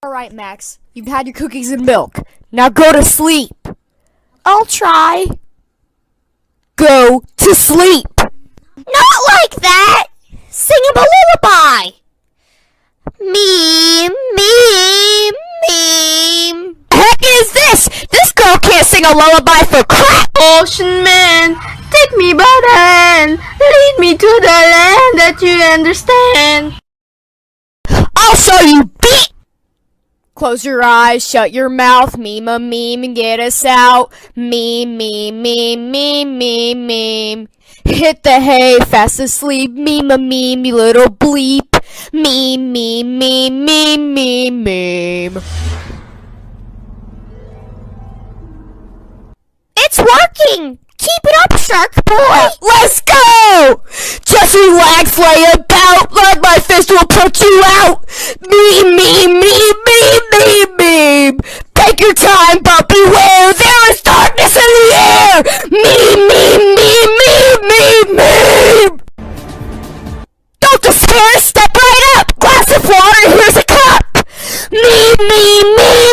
Alright, Max. You've had your cookies and milk. Now go to sleep. I'll try. Go to sleep. Not like that! Sing him a lullaby! Meme, meme, meme. Heck is this? This girl can't sing a lullaby for crap! Ocean man, take me by the hand, lead me to the land that you understand. I'll show you, beat! Close your eyes, shut your mouth, meme a meme and get us out. Meme, meme, meme, meme, meme, meme. Hit the hay, fast asleep, meme a meme, you little bleep. Meme, meme, meme, meme, meme, meme. It's working! Keep it up, shark boy! Let's go! Just relax, lay about, like my fist will put you out. Meme, meme, meme, meme, meme, meme. Take your time, but beware, there is darkness in the air. Meme, meme, meme, meme, meme, meme. Don't despair, step right up. Glass of water, here's a cup. Meme, meme, meme.